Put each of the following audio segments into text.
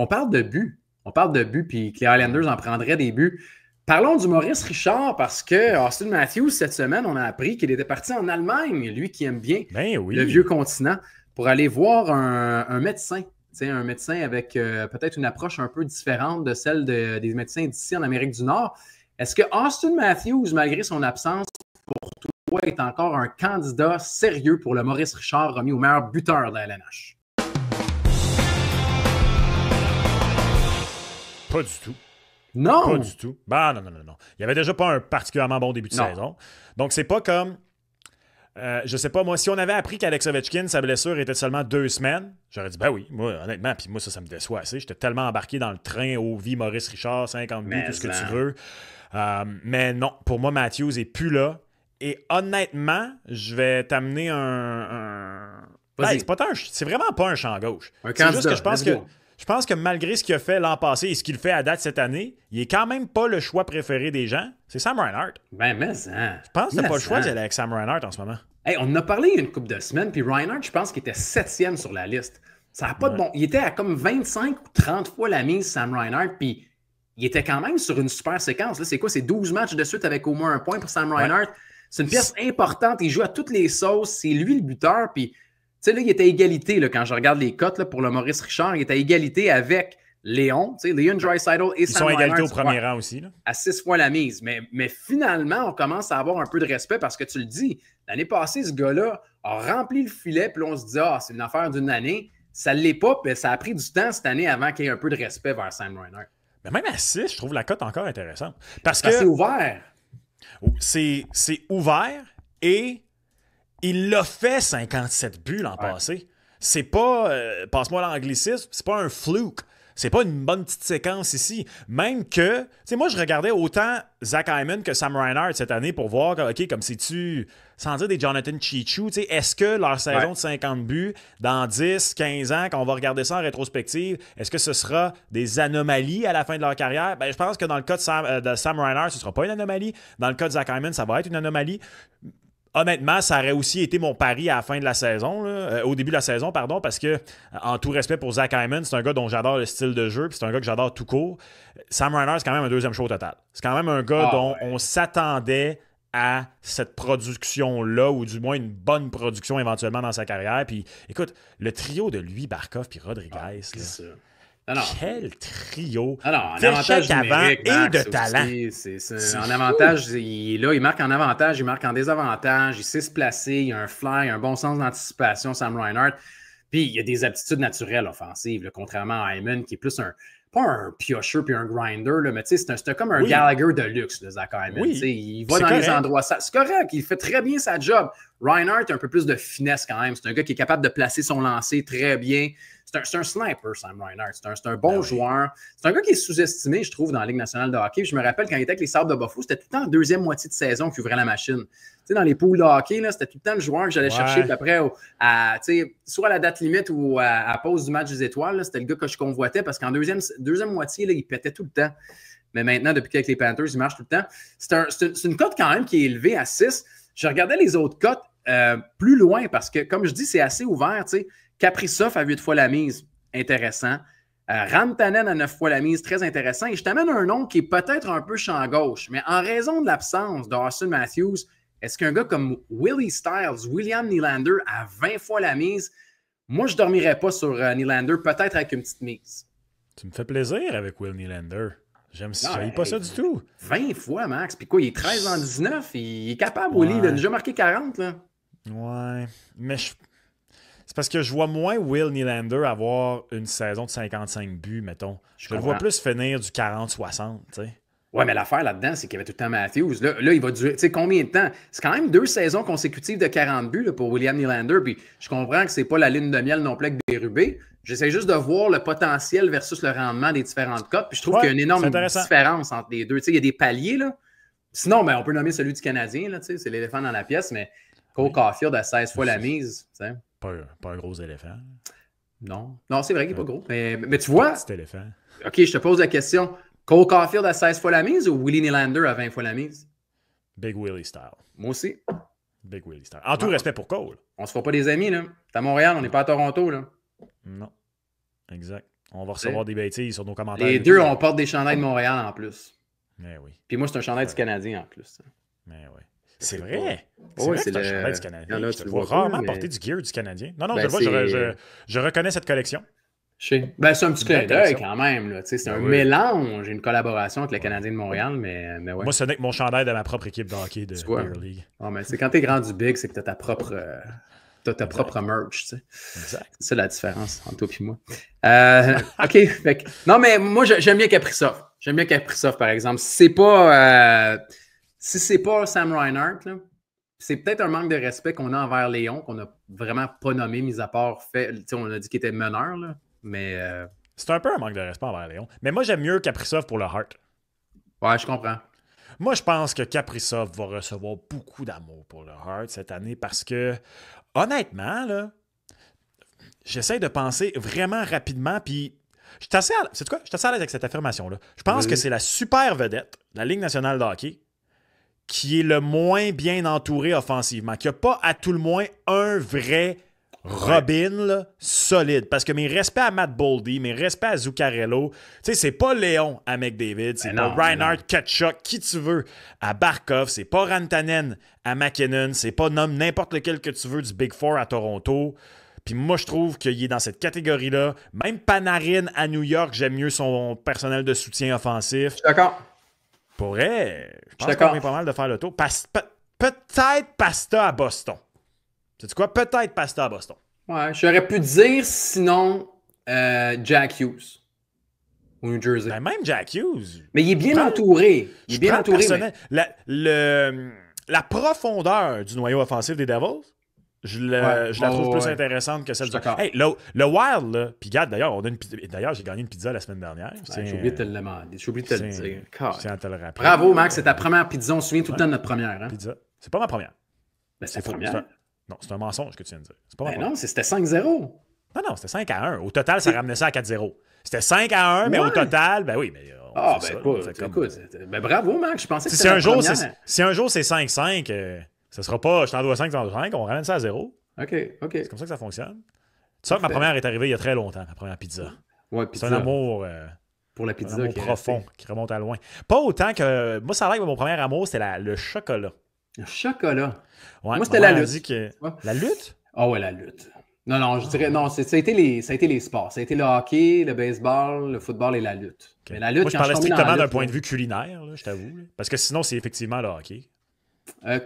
on parle de buts. On parle de buts, puis que les Highlanders en prendraient des buts. Parlons du Maurice Richard, parce que Austin Matthews, cette semaine, on a appris qu'il était parti en Allemagne, lui qui aime bien le vieux continent, pour aller voir un médecin. Un médecin avec peut-être une approche un peu différente de celle des médecins d'ici en Amérique du Nord. Est-ce que Austin Matthews, malgré son absence, pour toi, est encore un candidat sérieux pour le Maurice Richard remis au meilleur buteur de la LNH? Pas du tout. Non! Pas du tout. Ben non. Il n'y avait déjà pas un particulièrement bon début de saison. Donc, c'est pas comme... je sais pas, moi, si on avait appris qu'Alex Ovechkin, sa blessure était seulement 2 semaines, j'aurais dit, ben oui, moi, honnêtement, puis moi, ça me déçoit assez. J'étais tellement embarqué dans le train au vie Maurice Richard, 50 buts, tout ce que tu veux. Mais non, pour moi, Matthews est plus là. Et honnêtement, je vais t'amener c'est vraiment pas un champ gauche. C'est juste que je pense que malgré ce qu'il a fait l'an passé et ce qu'il fait à date cette année, il est quand même pas le choix préféré des gens. C'est Sam Reinhart. Ben, mais ça. Je pense que t'as pas le choix d'y aller avec Sam Reinhart en ce moment. Hey, on en a parlé il y a une couple de semaines, puis Reinhart, je pense qu'il était 7e sur la liste. Ça n'a pas de bon. Il était à comme 25 ou 30 fois la mise, Sam Reinhart, puis il était quand même sur une super séquence. Là, c'est quoi? C'est 12 matchs de suite avec au moins un point pour Sam Reinhart. Ouais. C'est une pièce importante. Il joue à toutes les sauces. C'est lui le buteur, puis... Tu sais, là, il était à égalité, là, quand je regarde les cotes là, pour le Maurice Richard, il était à égalité avec Léon, tu sais, Leon Draisaitl et Sam Reinhart. Ils sont à égalité au premier rang aussi. Là. À 6 fois la mise. Mais finalement, on commence à avoir un peu de respect parce que tu le dis, l'année passée, ce gars-là a rempli le filet, puis on se dit, c'est une affaire d'une année. Ça ne l'est pas, puis ça a pris du temps cette année avant qu'il y ait un peu de respect vers Sam Reinhart. Mais même à 6, je trouve la cote encore intéressante. Parce que c'est ouvert. C'est ouvert et... Il l'a fait 57 buts l'an passé. C'est pas, passe-moi l'anglicisme, c'est pas un fluke. C'est pas une bonne petite séquence ici. Même que, tu sais, moi, je regardais autant Zach Hyman que Sam Reinhart cette année pour voir, OK, comme c'est-tu, sans dire des Jonathan Cheechoo, tu sais, est-ce que leur saison de 50 buts, dans 10, 15 ans, quand on va regarder ça en rétrospective, est-ce que ce sera des anomalies à la fin de leur carrière? Ben, je pense que dans le cas de Sam Reinhart, ce sera pas une anomalie. Dans le cas de Zach Hyman, ça va être une anomalie. Honnêtement, ça aurait aussi été mon pari à la fin de la saison, au début de la saison, pardon, parce que, en tout respect pour Zach Hyman, c'est un gars dont j'adore le style de jeu, puis c'est un gars que j'adore tout court. Sam Reinhart, c'est quand même un deuxième show total. C'est quand même un gars dont on s'attendait à cette production-là, ou du moins une bonne production éventuellement dans sa carrière. Puis, écoute, le trio de lui, Barkov puis Rodriguez, c'est ça. Quel trio! En avantage avant et de talent. C'est en avantage, il marque en avantage, il marque en désavantage, il sait se placer, il a un flair, il a un bon sens d'anticipation, Sam Reinhart. Puis il a des aptitudes naturelles offensives, là, contrairement à Hyman, qui est plus pas un piocheur puis un grinder, là, mais c'est comme un Gallagher de luxe, le Zach Hyman. Il va dans les endroits. C'est correct, il fait très bien sa job. Reinhart a un peu plus de finesse quand même. C'est un gars qui est capable de placer son lancer très bien. C'est un sniper, Sam Reinhart. C'est un bon joueur. C'est un gars qui est sous-estimé, je trouve, dans la Ligue nationale de hockey. Je me rappelle quand il était avec les Sabres de Buffalo, c'était tout le temps en deuxième moitié de saison qu'il ouvrait la machine. Tu sais, dans les poules de hockey, là, c'était tout le temps le joueur que j'allais chercher. Puis après, soit à la date limite ou à pause du match des étoiles, là, c'était le gars que je convoitais parce qu'en deuxième moitié, là, il pétait tout le temps. Mais maintenant, depuis qu'avec les Panthers, il marche tout le temps. C'est une cote quand même qui est élevée à 6. Je regardais les autres cotes plus loin parce que, comme je dis, c'est assez ouvert. Tu sais. Kaprizov à 8 fois la mise, intéressant. Rantanen à 9 fois la mise, très intéressant. Et je t'amène un nom qui est peut-être un peu champ gauche, mais en raison de l'absence d'Austin Matthews, est-ce qu'un gars comme Willie Styles, William Nylander à 20 fois la mise, moi, je ne dormirais pas sur Nylander, peut-être avec une petite mise. Tu me fais plaisir avec Will Nylander. J'aime pas ça du tout. 20 fois, Max. Puis quoi, il est 13 en 19. Il est capable, Willie. Il a déjà marqué 40, là. Ouais. Mais c'est parce que je vois moins Will Nylander avoir une saison de 55 buts, mettons. Je le vois plus finir du 40-60, tu sais. Ouais, mais l'affaire là-dedans, c'est qu'il y avait tout le temps Matthews. Là, il va durer. Tu sais, combien de temps? C'est quand même 2 saisons consécutives de 40 buts là, pour William Nylander. Puis je comprends que c'est pas la lune de miel non plus avec Bérubé. J'essaie juste de voir le potentiel versus le rendement des différentes cotes. Puis je trouve qu'il y a une énorme différence entre les deux. Tu sais, il y a des paliers, là. Sinon, ben, on peut nommer celui du Canadien, là, tu sais, c'est l'éléphant dans la pièce, mais Cole Caulfield à 16 fois la mise. Tu sais. Pas un gros éléphant. Non, c'est vrai qu'il n'est pas gros. Mais tu vois. Petit éléphant. OK, je te pose la question. Cole Caulfield à 16 fois la mise ou Willie Nylander à 20 fois la mise? Big Willie style. Moi aussi. Big Willie style. En tout respect pour Cole. On se fera pas des amis, là. T'es à Montréal, on n'est pas à Toronto, là. Non. Exact. On va recevoir des bêtises sur nos commentaires. Les deux, on porte des chandails de Montréal en plus. Mais oui. Puis moi, c'est un chandail du Canadien en plus. Mais oui. C'est vrai. C'est vrai que c'est un chandail du Canadien. Là, je te vois rarement porter du gear du Canadien. Non, je vois, je reconnais cette collection. Ben, c'est un petit clin d'œil quand même. C'est un mélange, une collaboration avec le Canadien de Montréal, mais ouais. Moi, ce n'est que mon chandail de ma propre équipe de hockey de Beer League. Mais c'est quand t'es grand du big, c'est que t'as ta propre... T'as ta propre merch, tu sais. Exact. C'est ça la différence entre toi et moi. OK. Non, mais moi, j'aime bien Kaprizov. J'aime bien Kaprizov, par exemple. Si c'est pas Sam Reinhart, là, c'est peut-être un manque de respect qu'on a envers Léon, qu'on n'a vraiment pas nommé, mis à part fait. On a dit qu'il était meneur, là, mais. C'est un peu un manque de respect envers Léon. Mais moi, j'aime mieux Kaprizov pour le Heart. Ouais, je comprends. Moi, je pense que Kaprizov va recevoir beaucoup d'amour pour le Heart cette année parce que, honnêtement, là, j'essaie de penser vraiment rapidement, puis je suis assez à l'aise avec cette affirmation-là. Je pense que c'est la super vedette de la Ligue nationale de hockey qui est le moins bien entouré offensivement, qui n'a pas à tout le moins un vrai Robin là, solide. Parce que mes respects à Matt Boldy, mes respects à Zuccarello, tu sais, c'est pas Léon à McDavid, c'est pas Reinhart, Tkachuk, qui tu veux à Barkov, c'est pas Rantanen à McKinnon, c'est pas n'importe lequel que tu veux du Big Four à Toronto. Puis moi, je trouve qu'il est dans cette catégorie-là. Même Panarin à New York, j'aime mieux son personnel de soutien offensif. Je suis d'accord. Pourrait, je pense qu'on est pas mal de faire le tour. Peut-être Pasta à Boston. Sais-tu quoi? Peut-être Pasta à Boston. Ouais, j'aurais pu dire sinon Jack Hughes au New Jersey. Ben, même Jack Hughes. Mais il est bien entouré. Il est bien entouré. La profondeur du noyau offensif des Devils, je la trouve plus intéressante que celle du... Hey, le Wild, là, puis regarde, d'ailleurs, j'ai gagné une pizza la semaine dernière. J'ai oublié de te le demander. J'ai oublié de te le dire. Je tiens à te le rappeler. Bravo, Max, c'est ta première pizza. On se souvient tout le temps de notre première. Hein? Pizza. C'est pas ma première. Ben, c'est ta première. Non, c'est un mensonge que tu viens de dire. C'est pas non, c'était 5-0. Non, c'était 5-1. Au total, ça ramenait ça à 4-0. C'était 5-1, mais au total, ben oui, mais bravo, Max. Je pensais que si un jour c'est 5-5, ce sera pas je t'en dois 5, on ramène ça à 0. OK. C'est comme ça que ça fonctionne. Tu sais que ma première est arrivée il y a très longtemps, ma première pizza. Ouais, c'est un amour pour la pizza qui profond, qui remonte à loin. Pas autant que... Moi, ça a l'air que mon premier amour, c'était le chocolat. Le chocolat? Ouais, moi, c'était la lutte. La lutte? Ah ouais, la lutte. Non, je dirais... Non, ça a été les sports. Ça a été le hockey, le baseball, le football et la lutte. Okay. Mais la lutte, moi, je parlais strictement d'un point de vue culinaire, là, je t'avoue. Parce que sinon, c'est effectivement le hockey.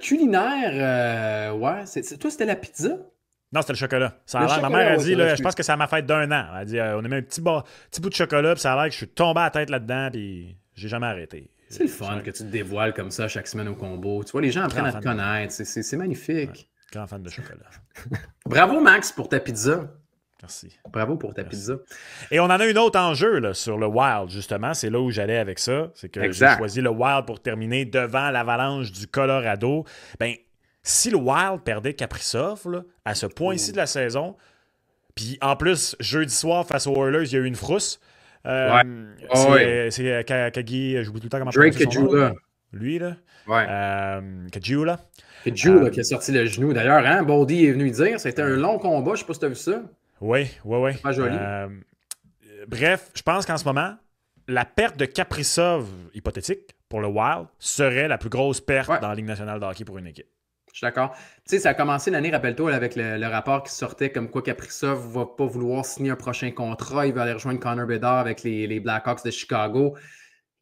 Culinaire, ouais. Toi, c'était la pizza? Non, c'était le chocolat. Ça a l'air, ma mère a dit, là, je pense que c'est à ma fête d'1 an. Elle a dit, on a mis un petit bout de chocolat, puis ça a l'air que je suis tombé à la tête là-dedans, puis j'ai jamais arrêté. C'est le fun que tu te dévoiles comme ça chaque semaine au combo. Tu vois, les gens apprennent à te connaître. C'est magnifique. Ouais. Grand fan de chocolat. Bravo, Max, pour ta pizza. Merci. Bravo pour ta pizza. Et on en a une autre en jeu là, sur le Wild, justement. C'est là où j'allais avec ça. C'est que j'ai choisi le Wild pour terminer devant l'Avalanche du Colorado. Ben, si le Wild perdait Kaprizov là, à ce point-ci de la saison, puis en plus, jeudi soir, face aux Oilers, il y a eu une frousse. C'est Kagi, j'oublie tout le temps comment Drake Kajula. Lui, là. Ouais. Kajula. Kajula qui a sorti le genou. D'ailleurs, hein, Boldy est venu dire, c'était un long combat, je sais pas si tu as vu ça. Oui. Pas joli. Bref, je pense qu'en ce moment, la perte de Kaprizov, hypothétique, pour le Wild, serait la plus grosse perte dans la Ligue nationale de hockey pour une équipe. Je suis d'accord. Tu sais, ça a commencé l'année, rappelle-toi, avec le rapport qui sortait comme quoi Kaprizov va pas vouloir signer un prochain contrat. Il va aller rejoindre Connor Bedard avec les Blackhawks de Chicago.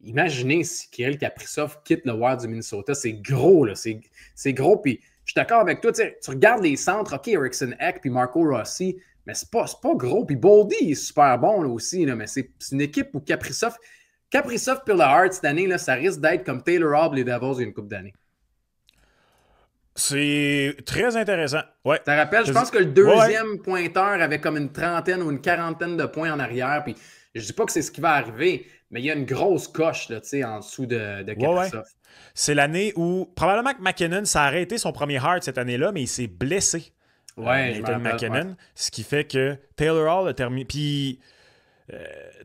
Imaginez si Kirill Kaprizov quitte le Wild du Minnesota. C'est gros, là. C'est gros. Puis je suis d'accord avec toi. Tu regardes les centres, OK, Eriksson Ek puis Marco Rossi, mais c'est pas gros. Puis Boldy est super bon là, aussi, là, mais c'est une équipe où Kaprizov puis le Hart cette année, là, ça risque d'être comme Taylor Hall les Devils il y a une couple d'années. C'est très intéressant. Ouais. Tu te rappelles, je pense que le deuxième pointeur avait comme une trentaine ou une quarantaine de points en arrière. Puis je dis pas que c'est ce qui va arriver, mais il y a une grosse coche là, en dessous de Kaprizov. Ouais. C'est l'année où probablement que McKinnon, ça a arrêté son premier Hart cette année-là, mais il s'est blessé. Ouais, Nathan McKinnon. Ce qui fait que Taylor Hall a terminé. Puis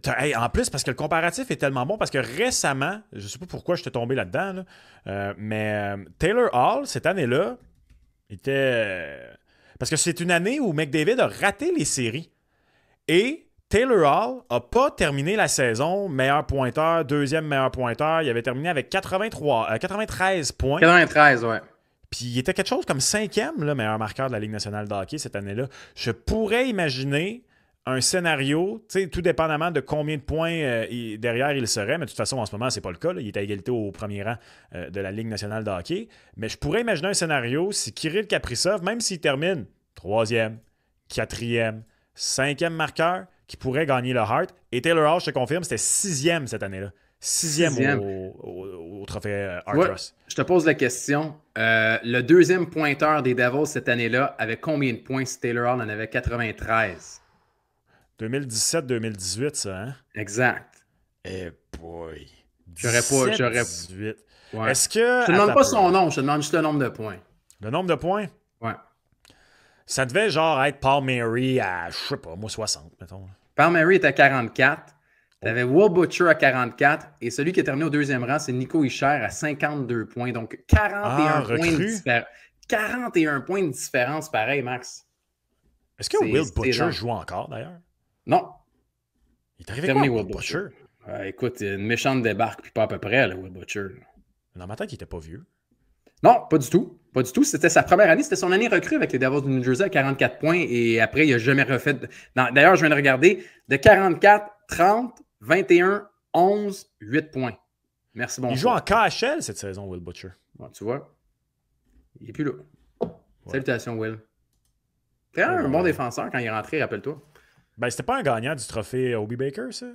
en plus, parce que le comparatif est tellement bon, parce que récemment, je ne sais pas pourquoi je t'ai tombé là-dedans, là, mais Taylor Hall, cette année-là, était... parce que c'est une année où McDavid a raté les séries. Et Taylor Hall n'a pas terminé la saison meilleur pointeur, deuxième meilleur pointeur. Il avait terminé avec 93 points. 93, ouais. Puis il était quelque chose comme 5e là, meilleur marqueur de la Ligue nationale de hockey cette année-là. Je pourrais imaginer un scénario, tout dépendamment de combien de points derrière il serait, mais de toute façon, en ce moment, c'est pas le cas. Là. Il est à égalité au premier rang de la Ligue nationale de hockey. Mais je pourrais imaginer un scénario si Kirill Kaprizov, même s'il termine 3e, 4e, 5e marqueur, qui pourrait gagner le Hart. Et Taylor Hall, je te confirme, c'était 6e cette année-là. 6e au trophée Hart Ross. Je te pose la question. Le deuxième pointeur des Devils cette année-là avait combien de points si Taylor Hall en avait 93? 2017-2018, ça, hein? Exact. Eh boy. J'aurais pas. 18. Ouais. Est-ce que. Je te demande pas son nom, je te demande juste le nombre de points. Le nombre de points? Ouais. Ça devait genre être Paul Mary à, je sais pas, moi 60, mettons. Paul Mary est à 44. T'avais Will Butcher à 44. Et celui qui est terminé au deuxième rang, c'est Nico Hischier à 52 points. Donc 41 points de différence. 41 points de différence, pareil, Max. Est-ce que Will Butcher joue encore, d'ailleurs? Non. Il est arrivé quoi, Will Butcher? Écoute, une méchante débarque, puis pas à peu près, là, Will Butcher. Dans ma tête, il était pas vieux. Non, pas du tout. Pas du tout. C'était sa première année. C'était son année recrue avec les Devils du New Jersey à 44 points. Et après, il n'a jamais refait. D'ailleurs, je viens de regarder. De 44, 30, 21, 11, 8 points. Merci, bonsoir. Il joue en KHL cette saison, Will Butcher. Bon, tu vois. Il n'est plus là. Ouais. Salutations, Will. T'es un bon défenseur quand il est rentré, rappelle-toi. Ben, c'était pas un gagnant du trophée Obi Baker, ça?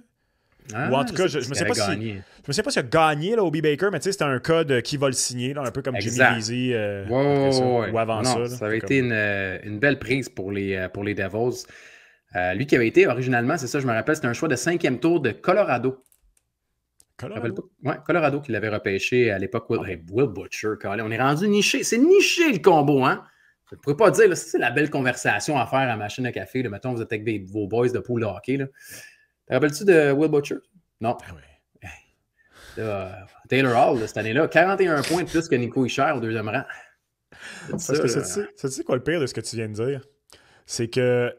Ah, ou en tout cas, je me sais pas s'il a gagné là, Obi Baker, mais tu sais, c'était un cas de qui va le signer, là, un peu comme Jimmy Vesey ou avant ça. Ça avait été une belle prise pour les Devils. Lui qui avait été originalement, c'est ça, je me rappelle, c'était un choix de 5e tour de Colorado. Colorado qui l'avait repêché à l'époque. Will Butcher, on est rendu niché. C'est niché le combo, hein? Je ne pourrais pas dire, c'est la belle conversation à faire à la machine à café. Là. Mettons, vous êtes avec vos boys de pool de hockey. Là. Te rappelles-tu de Will Butcher? Non. Ah oui. Taylor Hall, là, cette année-là, 41 points de plus que Nico Hischier au deuxième rang. Parce que c'est quoi le pire de ce que tu viens de dire? C'est que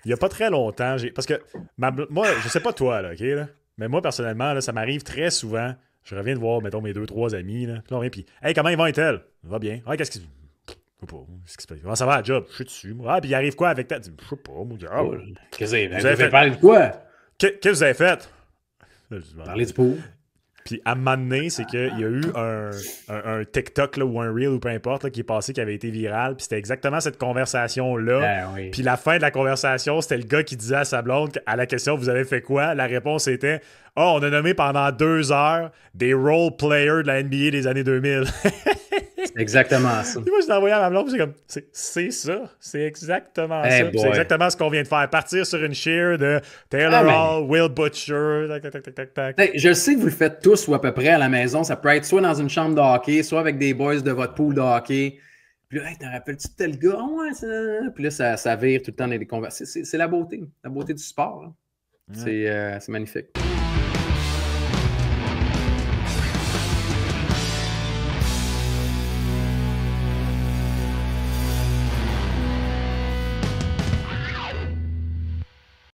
il n'y a pas très longtemps, parce que moi, je sais pas toi, là, OK? Là, mais moi, personnellement, là, ça m'arrive très souvent. Je reviens de voir, mettons, mes 2-3 amis. Là, puis, hey, comment ils vont être elles? Ça va bien. Ouais, qu'est-ce qui se passe? Comment ça va à la job? Je suis dessus. Ah, puis il arrive quoi avec ta. Je sais pas, mon gars. Qu'est-ce que vous avez fait? Parler de quoi? Qu'est-ce que vous avez fait? Parler du pot. Puis à un moment donné, c'est qu'il y a eu un TikTok là, ou un Reel ou peu importe là, qui est passé, qui avait été viral. Puis c'était exactement cette conversation-là. Oui. Puis la fin de la conversation, c'était le gars qui disait à sa blonde, à la question « Vous avez fait quoi? » La réponse était « Oh, on a nommé pendant 2 heures des role players de la NBA des années 2000. » C'est exactement ça. Puis moi, je l'ai envoyé à ma blonde, c'est comme, c'est ça. C'est exactement ça. C'est exactement ce qu'on vient de faire. Partir sur une share de Taylor Hall, Will Butcher, tac. Je sais que vous le faites tous ou à peu près à la maison. Ça peut être soit dans une chambre de hockey, soit avec des boys de votre pool de hockey. Puis là, hey, t'en rappelles-tu de tel gars? Oh, ouais, ça... Puis là, ça vire tout le temps dans les conversations. C'est la beauté du sport. Hein. C'est magnifique.